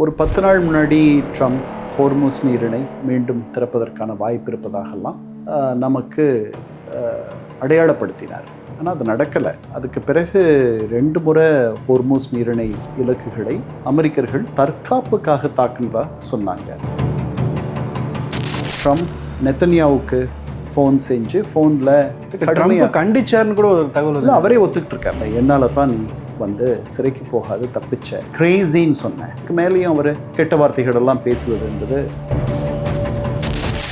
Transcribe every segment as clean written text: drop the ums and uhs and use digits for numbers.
ஒரு 10 நாள் முன்னாடி ட்ரம்ப் ஹோர்முஸ் நீரிணை மீண்டும் திறப்பதற்கான வாய்ப்பு இருப்பதாகலாம் நமக்கு அடையாளப்படுத்தினார். ஆனால் அது நடக்கலை. அதுக்கு பிறகு 2 முறை ஹோர்முஸ் நீரிணை இலக்குகளை அமெரிக்கர்கள் தற்காப்புக்காக தாக்குனதா சொன்னாங்க. ட்ரம்ப் நெத்தன்யாவுக்கு ஃபோன் செஞ்சு ஃபோனில் கடுமையாக கண்டிச்சார்னு கூட ஒரு தகவல் அவரே ஒத்துக்கிட்டு இருக்காங்க. என்னால் தான் நீ சிறைக்கு போகாது தப்பிச்ச கிரேசின்னு சொன்னேன். மேலேயும் அவர் கெட்ட வார்த்தைகளெல்லாம் பேசுவது என்பது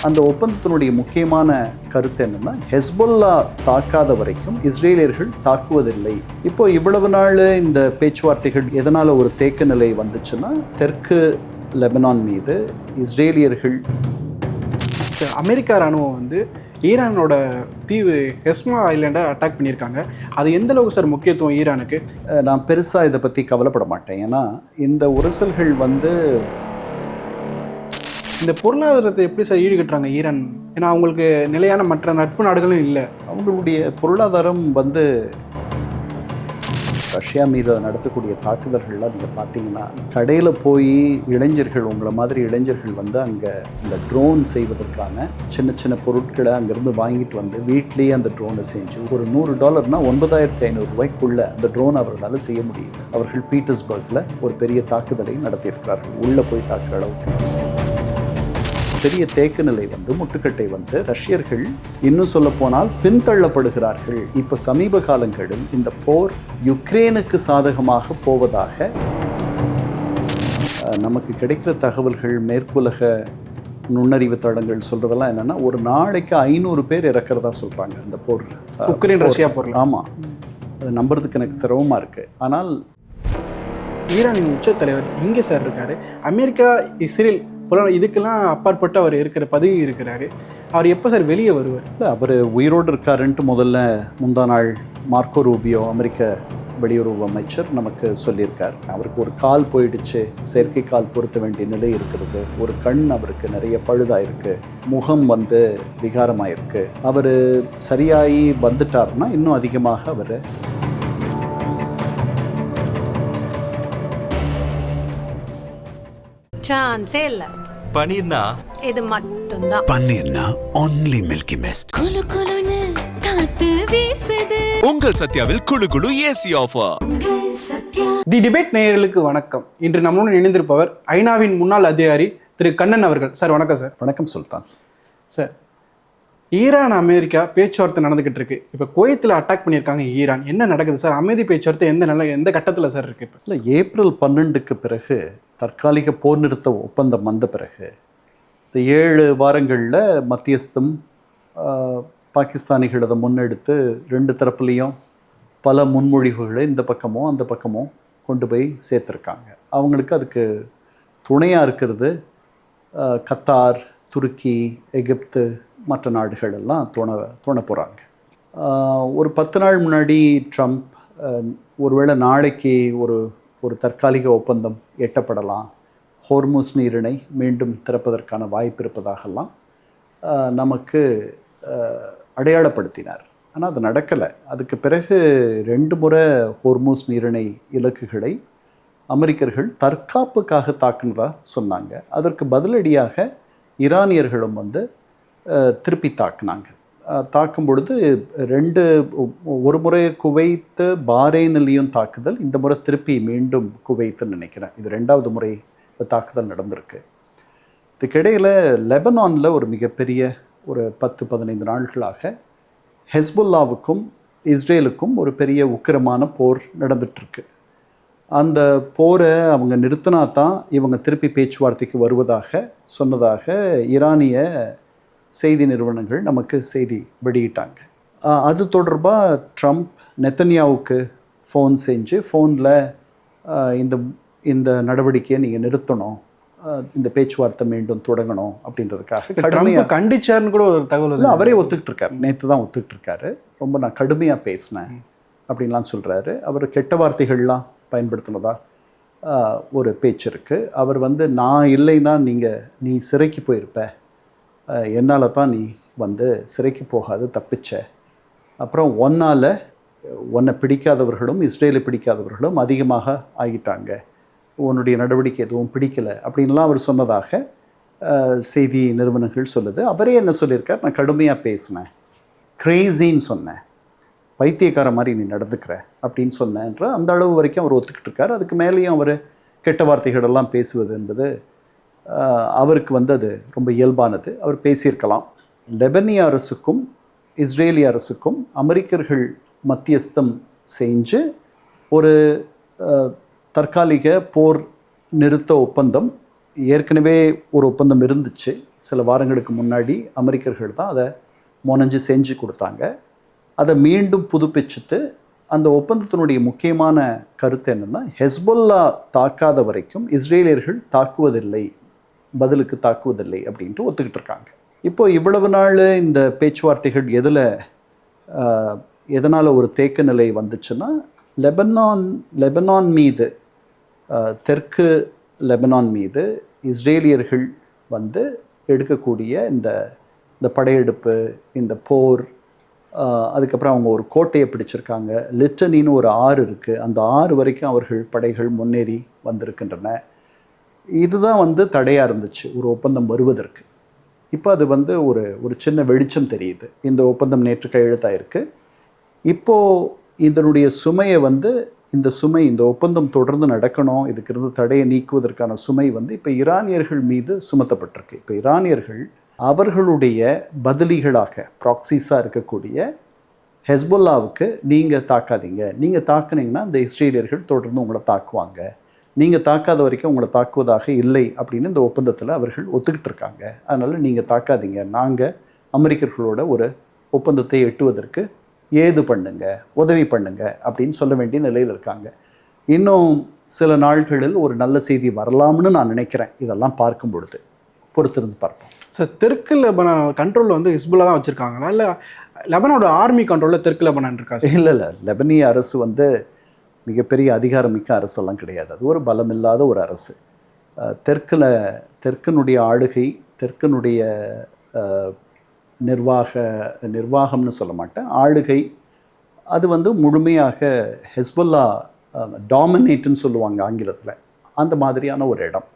அந்த ஒப்பந்தத்தினுடைய முக்கியமான கருத்து என்னன்னா, ஹெஸ்பொல்லா தாக்காத வரைக்கும் இஸ்ரேலியர்கள் தாக்குவதில்லை. இப்போ இவ்வளவு நாள் இந்த பேச்சுவார்த்தைகள் எதனால் ஒரு தேக்க நிலை வந்துச்சுன்னா, தெற்கு லெபனான் மீது இஸ்ரேலியர்கள் அமெரிக்கா இராணுவம் ஈரானோட தீவு ஹெஸ்மா ஐலாண்டை அட்டாக் பண்ணியிருக்காங்க. அது எந்த அளவுக்கு சார் முக்கியத்துவம் ஈரானுக்கு? நான் பெருசாக இதை பற்றி கவலைப்பட மாட்டேன். ஏன்னா இந்த உரசல்கள் இந்த பொருளாதாரத்தை எப்படி சார் ஈடுகட்டுறாங்க ஈரான்? ஏன்னா அவங்களுக்கு நிலையான மற்ற நட்பு நாடுகளும் இல்லை. அவங்களுடைய பொருளாதாரம் ரஷ்யா மீது நடத்தக்கூடிய தாக்குதல்கள்லாம் நீங்கள் பார்த்தீங்கன்னா, கடையில் போய் இளைஞர்கள், உங்களை மாதிரி இளைஞர்கள் அங்கே இந்த ட்ரோன் செய்வதற்கான சின்ன சின்ன பொருட்களை அங்கேருந்து வாங்கிட்டு வீட்லேயே அந்த ட்ரோனை செஞ்சு ஒரு $100 $9,500 அந்த ட்ரோன் அவர்களால் செய்ய முடியுது. அவர்கள் பீட்டர்ஸ்பர்கில் ஒரு பெரிய தாக்குதலை நடத்தியிருக்கிறார்கள். உள்ளே போய் தாக்குற அளவுக்கு பெரிய தேக்க நிலை முட்டுக்கட்டை ரஷ்யர்கள் இன்னும் சொல்ல போனால் பின்தள்ளப்படுகிறார்கள். இப்போ சமீப காலங்களில் இந்த போர் யுக்ரைனுக்கு சாதகமாக போவதாக நமக்கு கிடைக்கிற தகவல்கள், மேற்குலக நுண்ணறிவு தளங்கள் சொல்றதெல்லாம் என்னன்னா, ஒரு நாளைக்கு 500 பேர் இறக்கிறதா சொல்றாங்க இந்த போர், உக்ரைன் ரஷ்யா போர். ஆமாம், அது நம்புறதுக்கு எனக்கு சிரமமாக இருக்குது. ஆனால் ஈரானின் உச்ச தலைவர் எங்கே சார் இருக்காரு? அமெரிக்கா, இஸ்ரேல் இதுக்கெல்லாம் அப்பாற்பட்டு அவர் இருக்கிற பதவி இருக்கிறாரு. அவர் எப்போ சார் வெளியே வருவார்? இல்லை, அவர் உயிரோடு இருக்காருன்ட்டு முதல்ல முந்தா நாள் மார்க்கோ ரூபியோ அமெரிக்க வெளியுறவு அமைச்சர் நமக்கு சொல்லியிருக்கார். அவருக்கு ஒரு கால் போயிடுச்சு, செயற்கை கால் பொருத்த வேண்டிய நிலை இருக்கிறது. ஒரு கண் அவருக்கு நிறைய பழுதாயிருக்கு, முகம் விகாரமாயிருக்கு. அவர் சரியாகி வந்துட்டார்னா இன்னும் அதிகமாக அவர் சான்ஸே இல்ல. பனீர்னா இது மட்டும்தான். பனீர்னா only Milky Mist. குளு குளுன்னு காத்து வீசுது. உங்கள் சத்யாவில் குளு குளு ஏசி ஆஃபர். தி டிபேட் நேயர்களுக்கு வணக்கம். இன்று நம்மளுடன் இணைந்திருப்பவர் ஐநாவின் முன்னாள் அதிகாரி திரு கண்ணன் அவர்கள். சார் வணக்கம் சார். வணக்கம் சுல்தான். சார், ஈரான் அமெரிக்கா பேச்சுவார்த்தை நடந்துகிட்டு இருக்கு. இப்போ குவைத்தில் அட்டாக் பண்ணியிருக்காங்க ஈரான். என்ன நடக்குது சார்? அமைதி பேச்சுவார்த்தை எந்த கட்டத்தில் சார் இருக்கு? இல்லை, ஏப்ரல் 12க்கு பிறகு தற்காலிக போர் நிறுத்த ஒப்பந்தம் வந்த பிறகு இந்த 7 வாரங்களில் மத்தியஸ்தம் பாகிஸ்தானிகள் அதை முன்னெடுத்து 2 தரப்புலேயும் பல முன்மொழிவுகளை இந்த பக்கமோ அந்த பக்கமோ கொண்டு போய் சேர்த்துருக்காங்க. அவங்களுக்கு அதுக்கு துணையாக இருக்கிறது கத்தார், துருக்கி, எகிப்து, மற்ற நாடுகள் எல்லாம் தோண போகிறாங்க. ஒரு 10 நாள் முன்னாடி ட்ரம்ப் ஒருவேளை நாளைக்கு ஒரு தற்காலிக ஒப்பந்தம் எட்டப்படலாம், ஹோர்முஸ் நீரிணை மீண்டும் திறப்பதற்கான வாய்ப்பு இருப்பதாகலாம் நமக்கு அடையாளப்படுத்தினார். ஆனால் அது நடக்கலை. அதுக்கு பிறகு 2 முறை ஹோர்முஸ் நீரிணை இலக்குகளை அமெரிக்கர்கள் தற்காப்புக்காக தாக்குனதா சொன்னாங்க. அதற்கு பதிலடியாக ஈரானியர்களும் திருப்பி தாக்குனாங்க. தாக்கும் பொழுது ஒரு முறை குவைத்து பாரேனிலையும் தாக்குதல், இந்த முறை திருப்பி மீண்டும் குவைத்துன்னு நினைக்கிறேன். இது 2வது முறை தாக்குதல் நடந்திருக்கு. இதுக்கிடையில் லெபனானில் ஒரு மிகப்பெரிய ஒரு 10-15 நாட்களாக ஹெஸ்பொல்லாவுக்கும் இஸ்ரேலுக்கும் ஒரு பெரிய உக்கிரமான போர் நடந்துகிட்ருக்கு. அந்த போரை அவங்க நிறுத்தினா தான் இவங்க திருப்பி பேச்சுவார்த்தைக்கு வருவதாக சொன்னதாக ஈரானிய செய்தி நிறுவனங்கள் நமக்கு செய்தி வெளியிட்டாங்க. அது தொடர்பாக ட்ரம்ப் நெத்தன்யாவுக்கு ஃபோன் செஞ்சு ஃபோனில் இந்த நடவடிக்கையை நீங்கள் நிறுத்தணும், இந்த பேச்சுவார்த்தை மீண்டும் தொடங்கணும் அப்படின்றதுக்காக கடுமையாக கண்டிச்சார்னு கூட ஒரு தகவல் அவரே ஒத்துக்கிட்டு இருக்காரு. நேற்று தான் ஒத்துக்கிட்டு இருக்காரு. ரொம்ப நான் கடுமையாக பேசினேன் அப்படின்லாம் சொல்கிறாரு. அவர் கெட்ட வார்த்தைகள்லாம் பயன்படுத்தினதா ஒரு பேச்சு இருக்குது. அவர் நான் இல்லைன்னா நீ சிறைக்கு போயிருப்ப, என்னால் தான் நீ சிறைக்கு போகாது தப்பிச்ச, அப்புறம் உன்னை பிடிக்காதவர்களும் இஸ்ரேலை பிடிக்காதவர்களும் அதிகமாக ஆகிட்டாங்க உன்னுடைய நடவடிக்கை எதுவும் பிடிக்கலை அப்படின்லாம் அவர் சொன்னதாக செய்தி நிறுவனங்கள் சொல்லுது. அவரே என்ன சொல்லியிருக்கார், நான் கடுமையாக பேசினேன், கிரேசின்னு சொன்னேன், பைத்தியக்கார மாதிரி நீ நடந்துக்கிற அப்படின்னு சொன்னேன்ற அந்த அளவு வரைக்கும் அவர் ஒத்துக்கிட்டு இருக்கார். அதுக்கு மேலேயும் அவர் கெட்ட வார்த்தைகளெல்லாம் பேசுவது என்பது அவருக்கு வந்து அது ரொம்ப இயல்பானது. அவர் பேசியிருக்கலாம். லெபனிய அரசுக்கும் இஸ்ரேலிய அரசுக்கும் அமெரிக்கர்கள் மத்தியஸ்தம் செஞ்சு ஒரு தற்காலிக போர் நிறுத்த ஒப்பந்தம், ஏற்கனவே ஒரு ஒப்பந்தம் இருந்துச்சு சில வாரங்களுக்கு முன்னாடி, அமெரிக்கர்கள் தான் அதை முனைஞ்சு செஞ்சு கொடுத்தாங்க. அதை மீண்டும் புதுப்பிச்சுட்டு அந்த ஒப்பந்தத்தினுடைய முக்கியமான கருத்து என்னென்னா, ஹெஸ்பொல்லா தாக்காத வரைக்கும் இஸ்ரேலியர்கள் தாக்குவதில்லை, பதிலுக்கு தாக்குவதில்லை அப்படின்ட்டு ஒத்துக்கிட்டு இருக்காங்க. இப்போ இவ்வளவு நாள் இந்த பேச்சுவார்த்தைகள் எதனால் ஒரு தேக்க நிலை வந்துச்சுன்னா, லெபனான் மீது, தெற்கு லெபனான் மீது இஸ்ரேலியர்கள் வந்து எடுக்கக்கூடிய இந்த படையெடுப்பு, இந்த போர், அதுக்கப்புறம் அவங்க ஒரு கோட்டையை பிடிச்சிருக்காங்க, லிட்டனின்னு ஒரு ஆறு இருக்குது, அந்த ஆறு வரைக்கும் அவர்கள் படைகள் முன்னேறி வந்திருக்கின்றன. இதுதான் வந்து தடையாக இருந்துச்சு ஒரு ஒப்பந்தம் வருவதற்கு. இப்போ அது வந்து ஒரு சின்ன வெளிச்சம் தெரியுது. இந்த ஒப்பந்தம் நேற்று கையெழுத்தாயிருக்கு. இப்போது இதனுடைய சுமையை வந்து இந்த ஒப்பந்தம் தொடர்ந்து நடக்கணும், இதுக்கு இருந்து தடையை நீக்குவதற்கான சுமை வந்து இப்போ ஈரானியர்கள் மீது சுமத்தப்பட்டிருக்கு. இப்போ ஈரானியர்கள் அவர்களுடைய பதிலிகளாக ப்ராக்சிஸாக இருக்கக்கூடிய ஹெஸ்பொல்லாவுக்கு நீங்கள் தாக்காதீங்க, நீங்கள் தாக்குனீங்கன்னா இந்த இஸ்ரேலியர்கள் தொடர்ந்து உங்களை தாக்குவாங்க, நீங்கள் தாக்காத வரைக்கும் உங்களை தாக்குவதாக இல்லை அப்படின்னு இந்த ஒப்பந்தத்தில் அவர்கள் ஒத்துக்கிட்டு இருக்காங்க. அதனால் நீங்கள் தாக்காதீங்க, நாங்கள் அமெரிக்கர்களோட ஒரு ஒப்பந்தத்தை எட்டுவதற்கு ஏது பண்ணுங்க, உதவி பண்ணுங்க அப்படின்னு சொல்ல வேண்டிய நிலையில் இருக்காங்க. இன்னும் சில நாள்களில் ஒரு நல்ல செய்தி வரலாம்னு நான் நினைக்கிறேன். இதெல்லாம் பார்க்கும் பொழுது பொறுத்திருந்து பார்ப்போம். சார், தெற்கு லெபனான் கண்ட்ரோலில் வந்து ஹிஸ்புல்லா தான் வச்சுருக்காங்களா, இல்லை லெபனோட ஆர்மி கண்ட்ரோலில் தெற்கு லெபனான் இருக்கா? இல்லை, லெபனிய அரசு வந்து மிகப்பெரிய அதிகாரமிக்க அரசெல்லாம் கிடையாது. அது ஒரு பலமில்லாத ஒரு அரசு. தெற்கினுடைய ஆளுகை, தெற்கினுடைய நிர்வாகம்னு சொல்ல மாட்டேன், ஆளுகை, அது வந்து முழுமையாக ஹெஸ்பொல்லா டாமினேட்டுன்னு சொல்லுவாங்க ஆங்கிலத்தில், அந்த மாதிரியான ஒரு இடம்.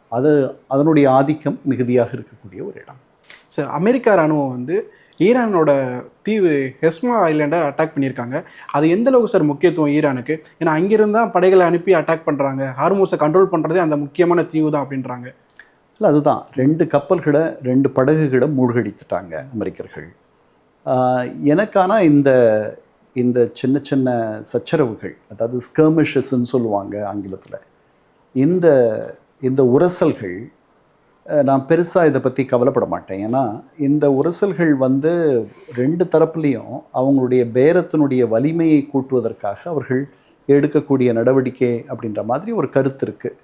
அதனுடைய ஆதிக்கம் மிகுதியாக இருக்கக்கூடிய ஒரு இடம். சார், அமெரிக்கா இராணுவம் வந்து ஈரானோட தீவு ஹெஸ்மா ஐலாண்டை அட்டாக் பண்ணியிருக்காங்க. அது எந்த அளவுக்கு சார் முக்கியத்துவம் ஈரானுக்கு? ஏன்னா அங்கிருந்து தான் படைகளை அனுப்பி அட்டாக் பண்ணுறாங்க, ஹார்மூஸை கண்ட்ரோல் பண்ணுறதே அந்த முக்கியமான தீவு தான் அப்படின்றாங்க. இல்லை, அதுதான் 2 கப்பல்களை 2 படகுகளை மூழ்கடித்துட்டாங்க அமெரிக்கர்கள். எனக்கான இந்த சின்ன சின்ன சச்சரவுகள், அதாவது ஸ்கர்மிஷஸ்ன்னு சொல்லுவாங்க ஆங்கிலத்தில், இந்த உரசல்கள் நான் பெருசாக இதை பற்றி கவலைப்பட மாட்டேன். ஏன்னா இந்த உரசல்கள் வந்து 2 தரப்புலேயும் அவங்களுடைய பேரத்தினுடைய வலிமையை கூட்டுவதற்காக அவர்கள் எடுக்கக்கூடிய நடவடிக்கை அப்படின்ற மாதிரி ஒரு கருத்து இருக்குது.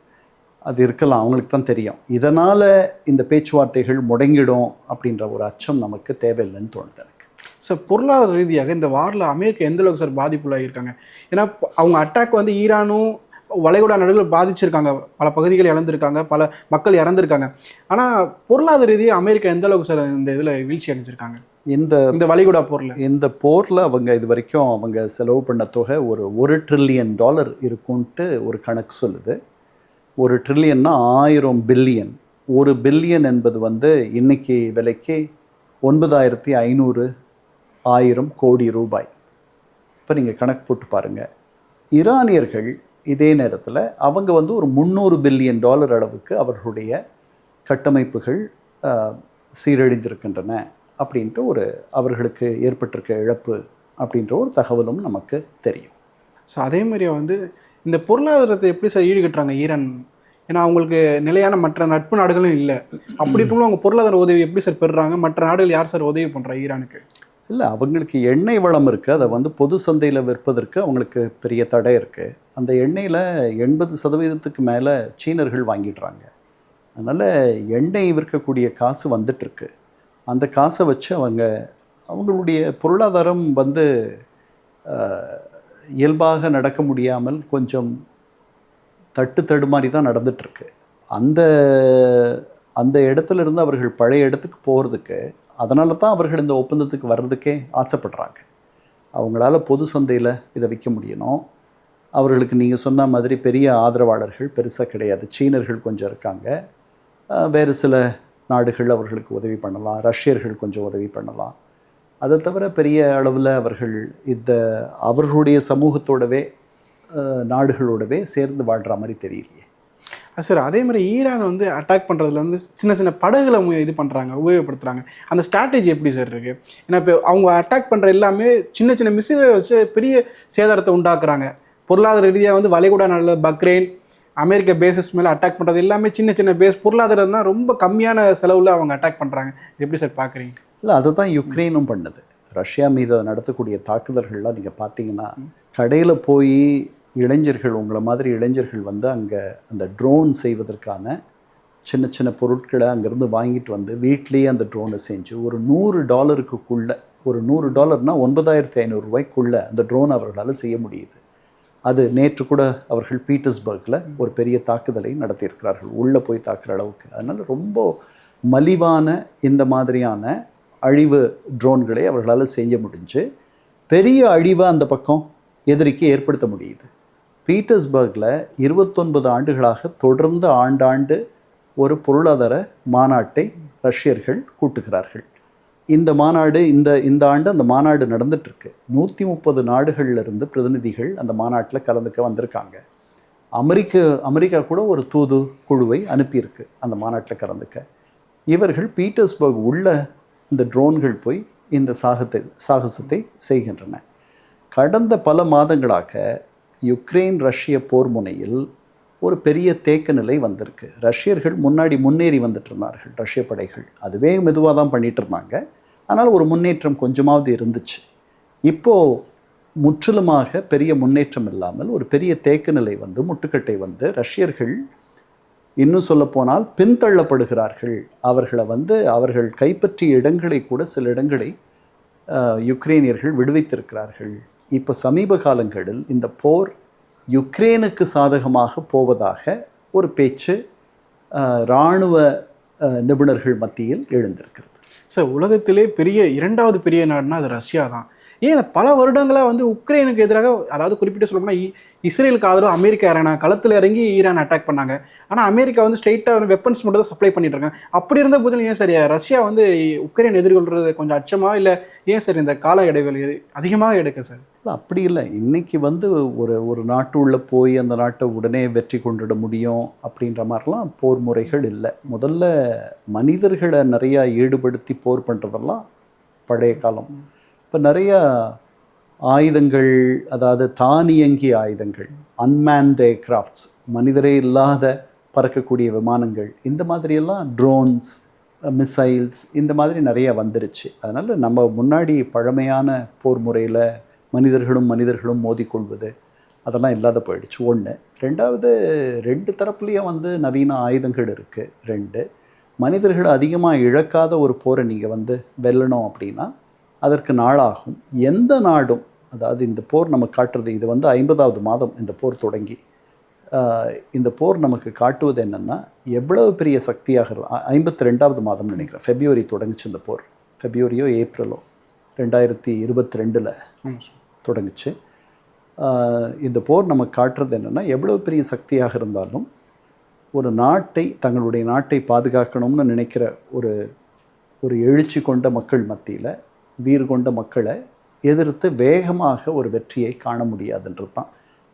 அது இருக்கலாம், அவங்களுக்கு தான் தெரியும். இதனால் இந்த பேச்சுவார்த்தைகள் முடங்கிடும் அப்படின்ற ஒரு அச்சம் நமக்கு தேவையில்லைன்னு தோணுது எனக்கு. சார், பொருளாதார ரீதியாக இந்த வாரில் அமெரிக்கா எந்த அளவுக்கு சார் பாதிப்புள்ளாகிருக்காங்க? ஏன்னா அவங்க அட்டாக் வந்து ஈரானும் வளைகுடா நாடுகள் பாதிச்சிருக்காங்க, பல பகுதிகள் இழந்திருக்காங்க, பல மக்கள் இறந்துருக்காங்க. ஆனால் பொருளாதார ரீதியாக அமெரிக்கா எந்த அளவுக்கு சார் இந்த இதில் வீழ்ச்சி அடைஞ்சிருக்காங்க இந்த வளைகுடா போரில்? இந்த போரில் அவங்க இது வரைக்கும் அவங்க செலவு பண்ண தொகை ஒரு $1 trillion இருக்குன்ட்டு ஒரு கணக்கு சொல்லுது. 1 trillion 1000 பில்லியன். 1 பில்லியன் என்பது வந்து இன்னைக்கு விலைக்கு 9500 கோடி ரூபாய். இப்போ நீங்கள் கணக்கு போட்டு பாருங்கள். ஈரானியர்கள் இதே நேரத்தில் அவங்க வந்து ஒரு $300 பில்லியன் அளவுக்கு அவர்களுடைய கட்டமைப்புகள் சீரழிந்திருக்கின்றன அப்படின்ட்டு அவர்களுக்கு ஏற்பட்டிருக்க இழப்பு அப்படின்ற ஒரு தகவலும் நமக்கு தெரியும். ஸோ அதே மாதிரியே வந்து இந்த பொருளாதாரத்தை எப்படி சார் ஈடுகட்டுறாங்க ஈரான்? ஏன்னா அவங்களுக்கு நிலையான மற்ற நட்பு நாடுகளும் இல்லை. அப்படி இருக்கும்போது அவங்க பொருளாதார உதவி எப்படி சார் பெறுறாங்க? மற்ற நாடுகள் யார் சார் உதவி பண்ணுறா ஈரானுக்கு? இல்லை, அவங்களுக்கு எண்ணெய் வளம் இருக்குது, அதை வந்து பொது சந்தையில் விற்பதற்கு அவங்களுக்கு பெரிய தடை இருக்குது. அந்த எண்ணெயில் 80% மேலே சீனர்கள் வாங்கிடுறாங்க. அதனால் எண்ணெய் விற்கக்கூடிய காசு வந்துட்டுருக்கு. அந்த காசை வச்சு அவங்களுடைய பொருளாதாரம் வந்து இயல்பாக நடக்க முடியாமல் கொஞ்சம் தடுமாறி தான் நடந்துகிட்ருக்கு. அந்த இடத்துல இருந்து அவர்கள் பழைய இடத்துக்கு போகிறதுக்கு, அதனால தான் அவர்கள் இந்த ஒப்பந்தத்துக்கு வர்றதுக்கே ஆசைப்படுறாங்க. அவங்களால பொது சந்தையில் இதை விற்க முடியணும். அவர்களுக்கு நீங்கள் சொன்ன மாதிரி பெரிய ஆதரவாளர்கள் பெருசாக கிடையாது. சீனர்கள் கொஞ்சம் இருக்காங்க, வேறு சில நாடுகள் அவர்களுக்கு உதவி பண்ணலாம், ரஷ்யர்கள் கொஞ்சம் உதவி பண்ணலாம். அதை தவிர பெரிய அளவில் அவர்கள் அவர்களுடைய சமூகத்தோடவே நாடுகளோடவே சேர்ந்து வாழ்கிற மாதிரி தெரியலையே. சார் அதே மாதிரி ஈரான் வந்து அட்டாக் பண்ணுறதுல வந்து சின்ன சின்ன படகுகளை இது பண்ணுறாங்க, உபயோகப்படுத்துகிறாங்க. அந்த ஸ்ட்ராட்டஜி எப்படி சார் இருக்குது? ஏன்னா இப்போ அவங்க அட்டாக் பண்ணுற எல்லாமே சின்ன சின்ன மிசைலை வச்சு பெரிய சேதாரத்தை உண்டாக்குறாங்க. பொருளாதார ரீதியாக வந்து வளைகுடா நாடுல பக்ரைன், அமெரிக்க பேசஸ் மேலே அட்டாக் பண்ணுறது எல்லாமே சின்ன சின்ன பேஸ், பொருளாதாரம்னா ரொம்ப கம்மியான செலவில் அவங்க அட்டாக் பண்ணுறாங்க. எப்படி சார் பார்க்குறீங்க? இல்லை, அதை தான் யுக்ரைனும் பண்ணுது. ரஷ்யா மீது நடத்தக்கூடிய தாக்குதல்கள்லாம் நீங்கள் பார்த்தீங்கன்னா, கடையில் போய் இளைஞர்கள், உங்களை மாதிரி இளைஞர்கள் வந்து அங்கே அந்த ட்ரோன் செய்வதற்கான சின்ன சின்ன பொருட்களை அங்கேருந்து வாங்கிட்டு வந்து வீட்லேயே அந்த ட்ரோனை செஞ்சு ஒரு $100 ஒரு $100 $9,500 அந்த ட்ரோன் அவர்களால் செய்ய முடியுது. அது நேற்று கூட அவர்கள் பீட்டர்ஸ்பர்கில் ஒரு பெரிய தாக்குதலை நடத்தியிருக்கிறார்கள், உள்ளே போய் தாக்குற அளவுக்கு. அதனால் ரொம்ப மலிவான இந்த மாதிரியான அழிவு ட்ரோன்களை அவர்களால் செய்ய முடிஞ்சு பெரிய அழிவை அந்த பக்கம் எதிரிக்கு ஏற்படுத்த முடியுது. பீட்டர்ஸ்பர்கில் 29 ஆண்டுகளாக தொடர்ந்து ஆண்டாண்டு ஒரு பொருளாதார மாநாட்டை ரஷ்யர்கள் கூட்டுகிறார்கள். இந்த மாநாடு இந்த ஆண்டு அந்த மாநாடு நடந்துகிட்ருக்கு. 130 நாடுகளிலிருந்து பிரதிநிதிகள் அந்த மாநாட்டில் கலந்துக்க வந்திருக்காங்க. அமெரிக்கா கூட ஒரு தூது குழுவை அனுப்பியிருக்கு அந்த மாநாட்டில் கலந்துக்க. இவர்கள் பீட்டர்ஸ்பர்க் உள்ள இந்த ட்ரோன்கள் போய் இந்த சாகசத்தை செய்கின்றன. கடந்த பல மாதங்களாக யுக்ரைன் ரஷ்ய போர் முனையில் ஒரு பெரிய தேக்க நிலை வந்திருக்கு. ரஷ்யர்கள் முன்னேறி வந்துட்டு இருந்தார்கள், ரஷ்ய படைகள் அதுவே மெதுவாக தான் பண்ணிகிட்டு இருந்தாங்க. ஆனால் ஒரு முன்னேற்றம் கொஞ்சமாவது இருந்துச்சு. இப்போது முற்றிலுமாக பெரிய முன்னேற்றம் இல்லாமல் ஒரு பெரிய தேக்க நிலை வந்து முட்டுக்கட்டை வந்து ரஷ்யர்கள் இன்னும் சொல்லப்போனால் பின்தள்ளப்படுகிறார்கள். அவர்கள் கைப்பற்றிய இடங்களை கூட சில இடங்களை யுக்ரைனியர்கள் விடுவித்திருக்கிறார்கள். இப்போ சமீப காலங்களில் இந்த போர் யுக்ரைனுக்கு சாதகமாக போவதாக ஒரு பேச்சு இராணுவ நிபுணர்கள் மத்தியில் எழுந்திருக்கிறது. சார் உலகத்திலே இரண்டாவது பெரிய நாடுனா அது ரஷ்யா தான். ஏன் பல வருடங்களாக வந்து உக்ரைனுக்கு எதிராக, அதாவது குறிப்பிட்டு சொல்லணும்னா இஸ்ரேலுக்கு ஆதரவு அமெரிக்கா இறங்கினா களத்தில் இறங்கி ஈரான் அட்டாக் பண்ணாங்க. ஆனால் அமெரிக்கா வந்து ஸ்ட்ரெயிட்டாக வந்து வெப்பன்ஸ் மட்டும் தான் சப்ளை பண்ணிட்டு இருக்காங்க. அப்படி இருந்த போதிலும் ஏன் சார் ரஷ்யா வந்து உக்ரைன் எதிர்கொள்கிறது கொஞ்சம் அச்சமா, இல்லை ஏன் சார் இந்த கால இடைவெளி அதிகமாக எடுக்க சார்? இல்லை, அப்படி இல்லை. இன்றைக்கி வந்து ஒரு நாட்டு உள்ள போய் அந்த நாட்டை உடனே வெற்றி கொண்டுட முடியும் அப்படின்ற மாதிரிலாம் போர் முறைகள் இல்லை. முதல்ல மனிதர்களை நிறையா ஈடுபடுத்தி போர் பண்ணுறதெல்லாம் பழைய காலம். இப்போ நிறையா ஆயுதங்கள், அதாவது தானியங்கி ஆயுதங்கள், அன்மேன்ட் ஏர்கிராஃப்ட்ஸ், மனிதரே இல்லாத பறக்கக்கூடிய விமானங்கள், இந்த மாதிரியெல்லாம் ட்ரோன்ஸ், மிசைல்ஸ், இந்த மாதிரி நிறையா வந்துருச்சு. அதனால் நம்ம முன்னாடி பழமையான போர் முறையில் மனிதர்களும் மோதிக்கொள்வது அதெல்லாம் இல்லாத போயிடுச்சு. ஒன்று. ரெண்டாவது, 2 தரப்புலேயும் வந்து நவீன ஆயுதங்கள் இருக்குது. 2, மனிதர்கள் அதிகமாக இழக்காத ஒரு போரை நீங்கள் வந்து வெல்லணும் அப்படின்னா அதற்கு நாளாகும். எந்த நாடும், அதாவது இந்த போர் நமக்கு காட்டுறது, இது வந்து 50வது மாதம் இந்த போர் தொடங்கி. இந்த போர் நமக்கு காட்டுவது என்னென்னா எவ்வளவு பெரிய சக்தியாக 52வது மாதம் நினைக்கிறேன், ஃபெப்ரவரி தொடங்குச்சு இந்த போர். ஃபெப்ரவரியோ ஏப்ரலோ 2022 தொடங்குச்சு. இந்த போர் நமக்கு காட்டுறது என்னென்னா எவ்வளோ பெரிய சக்தியாக இருந்தாலும் ஒரு தங்களுடைய நாட்டை பாதுகாக்கணும்னு நினைக்கிற ஒரு எழுச்சி கொண்ட மக்கள் மத்தியில், வீறு கொண்ட மக்களை எதிர்த்து வேகமாக ஒரு வெற்றியை காண முடியாதுன்றது தான்.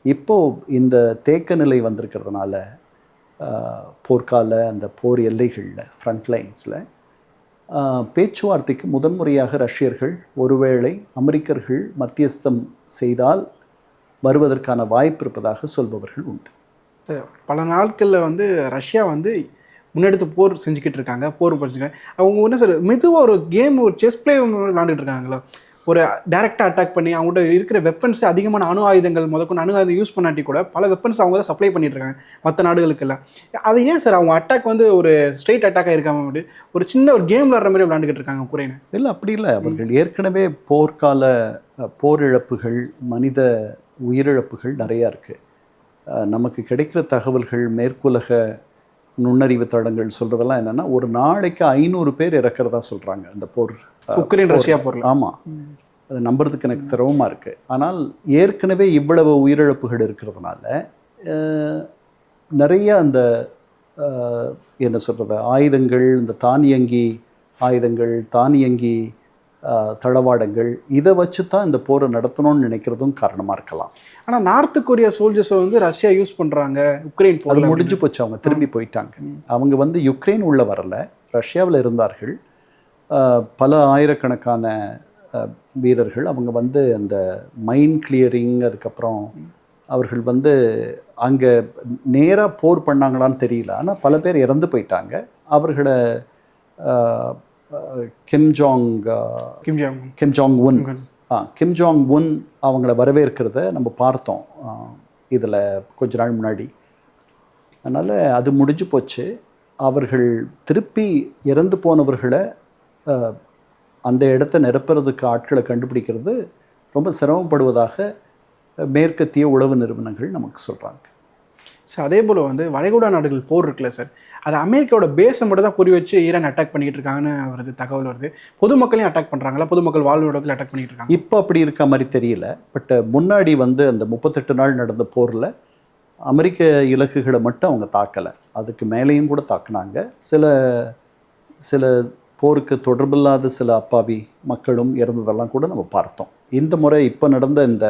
இப்போது இந்த தேக்க நிலை வந்திருக்கிறதுனால போர்க்கால அந்த போர் எல்லைகளில், ஃப்ரண்ட் லைன்ஸில் பேச்சுவார்த்தைக்கு முதன்முறையாக ரஷ்யர்கள் ஒருவேளை அமெரிக்கர்கள் மத்தியஸ்தம் செய்தால் வருவதற்கான வாய்ப்பு இருப்பதாக சொல்பவர்கள் உண்டு. பல நாட்களில் வந்து ரஷ்யா வந்து முன்னெடுத்து போர் செஞ்சுக்கிட்டு இருக்காங்க, போர் படிச்சுருக்காங்க. அவங்க என்ன சார் மெதுவாக ஒரு கேம், ஒரு செஸ் பிளே விளாண்டுட்டு இருக்காங்களா, ஒரு டைரெக்டாக அட்டாக் பண்ணி அவங்கள்ட்ட இருக்கிற வெப்பன்ஸ், அதிகமான அணு ஆயுதங்கள் முதற்கொண்டு அணு ஆயுதம் யூஸ் பண்ணாட்டி கூட பல வெப்பன்ஸ் அவங்க தான் சப்ளை பண்ணிட்டு இருக்காங்க மற்ற நாடுகளுக்கெல்லாம். அது ஏன் சார் அவங்க அட்டாக் வந்து ஒரு ஸ்ட்ரெயிட் அட்டாக்காக இருக்காம அப்படி ஒரு சின்ன ஒரு கேம் விளாட்ற மாதிரி விளாண்டுக்கிட்டு இருக்காங்க உக்ரைனை? இல்லை, அப்படி இல்லை. அவர்கள் ஏற்கனவே போர்க்கால போர் இழப்புகள், மனித உயிரிழப்புகள் நிறையா இருக்குது. நமக்கு கிடைக்கிற தகவல்கள், மேற்குலக நுண்ணறிவு தளங்கள் சொல்கிறதெல்லாம் என்னென்னா ஒரு நாளைக்கு 500 பேர் இறக்கிறதா சொல்கிறாங்க அந்த போர், உக்ரைன் ரஷ்யா போரில். ஆமாம், அதை நம்புறதுக்கு எனக்கு சிரமமாக இருக்குது. ஆனால் ஏற்கனவே இவ்வளவு உயிரிழப்புகள் இருக்கிறதுனால நிறைய அந்த என்ன சொல்கிறது ஆயுதங்கள், இந்த தானியங்கி ஆயுதங்கள், தானியங்கி தளவாடங்கள், இதை வச்சு தான் இந்த போரை நடத்தணும்னு நினைக்கிறதும் காரணமாக இருக்கலாம். ஆனால் நார்த் கொரியா சோல்ஜர்ஸை வந்து ரஷ்யா யூஸ் பண்ணுறாங்க உக்ரைன் போர். அது முடிஞ்சு போச்சு, அவங்க திரும்பி போயிட்டாங்க. அவங்க வந்து யுக்ரைன் உள்ள வரல, ரஷ்யாவில் இருந்தார்கள். பல ஆயிரக்கணக்கான வீரர்கள் அவங்க வந்து அந்த மைன் கிளியரிங், அதுக்கப்புறம் அவர்கள் வந்து அங்கே நேராக போர் பண்ணாங்களான்னு தெரியல. ஆனால் பல பேர் இறந்து போயிட்டாங்க. அவர்களை கிம் ஜாங் உன் அவங்கள வரவேற்கிறத நம்ம பார்த்தோம் இதில் கொஞ்ச நாள் முன்னாடி. அதனால் அது முடிஞ்சு போச்சு. அவர்கள் திருப்பி இறந்து போனவர்களை அந்த இடத்த நிரப்புறதுக்கு ஆட்களை கண்டுபிடிக்கிறது ரொம்ப சிரமப்படுவதாக மேற்கத்திய உளவு நிறுவனங்கள் நமக்கு சொல்கிறாங்க. சார் அதே போல் வந்து வளைகுடா நாடுகள் போர் இருக்குல்ல சார், அது அமெரிக்காவோட பேஸை மட்டும் தான் குறி வச்சு ஈரான் அட்டாக் பண்ணிக்கிட்டு இருக்காங்கன்னு வருது, தகவல் வருது. பொதுமக்களையும் அட்டாக் பண்ணுறாங்களா? பொதுமக்கள் வாழ்வு இடத்துல அட்டாக் பண்ணிக்கிட்டு இருக்காங்க. இப்போ அப்படி இருக்க மாதிரி தெரியல. பட் முன்னாடி வந்து அந்த 38 நாள் நடந்த போரில் அமெரிக்க இலக்குகளை மட்டும் அவங்க தாக்கலை, அதுக்கு மேலேயும் கூட தாக்குனாங்க. சில போருக்கு தொடர்பில்லாத சில அப்பாவி மக்களும் இறந்ததெல்லாம் கூட நம்ம பார்த்தோம். இந்த முறை இப்போ நடந்த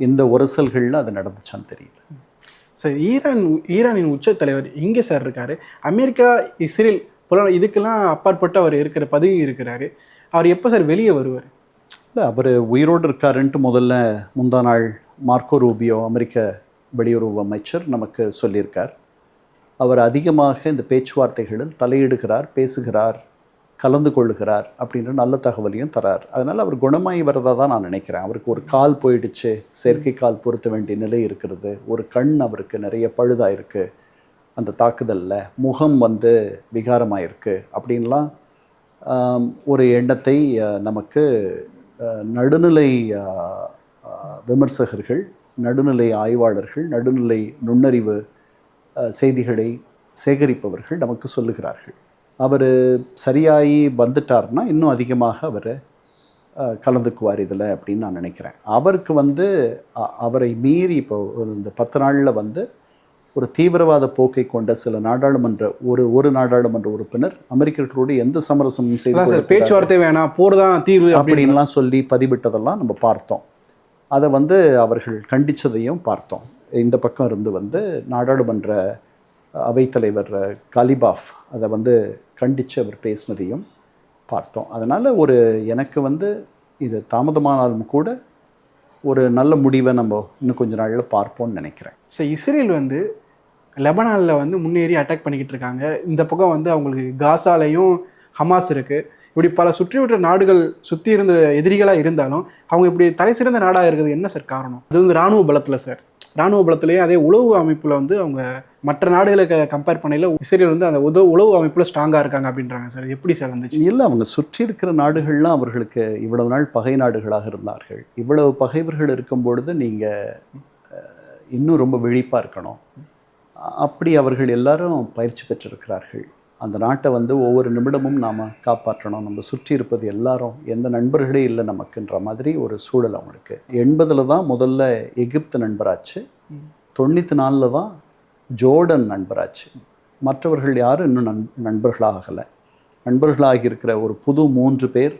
இந்த உரசல்களில் அது நடந்துச்சான்னு தெரியல. சார் ஈரானின் உச்ச தலைவர் இங்கே சார் இருக்கார். அமெரிக்கா, இஸ்ரேல் இதுக்கெல்லாம் அப்பாற்பட்டு அவர் இருக்கிற பதவி இருக்கிறாரு. அவர் எப்போ சார் வெளியே வருவார்? இல்லை, அவர் உயிரோடு இருக்காருன்ட்டு முதல்ல முந்தா நாள் மார்க்கோ ரூபியோ அமெரிக்க வெளியுறவு அமைச்சர் நமக்கு சொல்லியிருக்கார். அவர் அதிகமாக இந்த பேச்சுவார்த்தைகளில் தலையிடுகிறார், பேசுகிறார், கலந்து கொள்ளுகிறார் அப்படின்ற நல்ல தகவலையும் தரார். அதனால் அவர் குணமாகி வரதாக தான் நான் நினைக்கிறேன். அவருக்கு ஒரு கால் போயிடுச்சு, செயற்கை கால் பொருத்த வேண்டிய நிலை இருக்கிறது, ஒரு கண் அவருக்கு நிறைய பழுதாயிருக்கு அந்த தாக்குதலில், முகம் வந்து விகாரமாயிருக்கு அப்படின்லாம் ஒரு எண்ணத்தை நமக்கு நடுநிலை விமர்சகர்கள், நடுநிலை ஆய்வாளர்கள், நடுநிலை நுண்ணறிவு செய்திகளை சேகரிப்பவர்கள் நமக்கு சொல்லுகிறார்கள். அவர் சரியாகி வந்துட்டார்னா இன்னும் அதிகமாக அவர் கலந்துக்குவார் இதில் அப்படின்னு நான் நினைக்கிறேன். அவருக்கு வந்து அவரை மீறி இப்போ இந்த 10 நாளில் வந்து ஒரு தீவிரவாத போக்கை கொண்ட சில நாடாளுமன்ற ஒரு நாடாளுமன்ற உறுப்பினர் அமெரிக்கர்களோடு எந்த சமரசமும் செய்து பேச்சுவார்த்தை வேணாம், போர் தான் தீர்வு அப்படின்லாம் சொல்லி பதிவிட்டதெல்லாம் நம்ம பார்த்தோம். அதை வந்து அவர்கள் கண்டித்ததையும் பார்த்தோம். இந்த பக்கம் இருந்து வந்து நாடாளுமன்ற அவைத்தலைவர் காலிபாஃப் அதை வந்து கண்டித்து அவர் பேசினதையும் பார்த்தோம். அதனால் எனக்கு வந்து இது தாமதமானாலும் கூட ஒரு நல்ல முடிவை நம்ம இன்னும் கொஞ்ச நாளில் பார்ப்போம்னு நினைக்கிறேன். ஸோ இஸ்ரேல் வந்து லெபனானில் வந்து முன்னேறி அட்டாக் பண்ணிக்கிட்டு இருக்காங்க. இந்த பக்கம் வந்து அவங்களுக்கு காசாலையும் ஹமாஸ் இருக்குது. இப்படி பல சுற்றிவட்ட நாடுகள் சுற்றி இருந்த எதிரிகளாக இருந்தாலும் அவங்க இப்படி தலை சிறந்த நாடாக இருக்கிறது என்ன சார் காரணம்? அது வந்து இராணுவ பலத்தில் சார். இராணுவ பலத்திலேயே அதே உளவு அமைப்பில் வந்து அவங்க மற்ற நாடுகளை கம்பேர் பண்ணையில் இஸ்ரேல் வந்து அந்த உளவு அமைப்பில் ஸ்ட்ராங்காக இருக்காங்க அப்படின்றாங்க சார். எப்படி சார் வந்துச்சு? இல்லை, அவங்க சுற்றி இருக்கிற நாடுகள்லாம் அவர்களுக்கு இவ்வளவு நாள் பகை நாடுகளாக இருந்தார்கள். இவ்வளவு பகைவர்கள் இருக்கும் பொழுது நீங்கள் இன்னும் ரொம்ப விழிப்பாக இருக்கணும். அப்படி அவர்கள் எல்லாரும் பயிற்சி பெற்றிருக்கிறார்கள். அந்த நாட்டை வந்து ஒவ்வொரு நிமிடமும் நாம் காப்பாற்றணும். நம்ம சுற்றி இருப்பது எல்லாரும் எந்த நண்பர்களே இல்லை நமக்குன்ற மாதிரி ஒரு சூழல் அவங்களுக்கு. 80 தான் முதல்ல எகிப்து நண்பராச்சு, 94 தான் ஜோர்டன் நண்பராச்சு. மற்றவர்கள் யாரும் இன்னும் நண்பர்களாகலை. நண்பர்களாகியிருக்கிற ஒரு புது 3 பேர்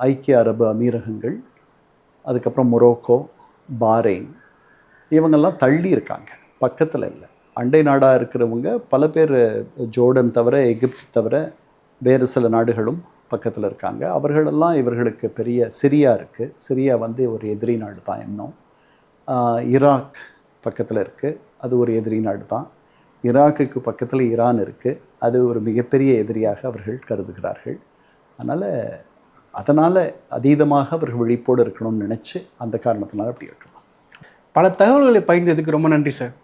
ஐக்கிய அரபு அமீரகங்கள், அதுக்கப்புறம் மொரோக்கோ, பாரெயின், இவங்கெல்லாம் தள்ளி இருக்காங்க, பக்கத்தில் இல்லை. அண்டை நாடாக இருக்கிறவங்க பல பேர் ஜோர்டன் தவிர, எகிப்து தவிர வேறு சில நாடுகளும் பக்கத்தில் இருக்காங்க. அவர்களெல்லாம் இவர்களுக்கு பெரிய சிரியா இருக்குது. சிரியா வந்து ஒரு எதிரி நாடு தான். இன்னும் ஈராக் பக்கத்தில் இருக்குது, அது ஒரு எதிரி நாடு தான். ஈராக்குக்கு பக்கத்தில் ஈரான் இருக்குது, அது ஒரு மிகப்பெரிய எதிரியாக அவர்கள் கருதுகிறார்கள். அதனால் அதீதமாக அவர்கள் விழிப்போடு இருக்கணும்னு நினச்சி அந்த காரணத்தினால அப்படி இருக்கலாம். பல தகவல்களை பகிர்ந்ததுக்கு ரொம்ப நன்றி சார்.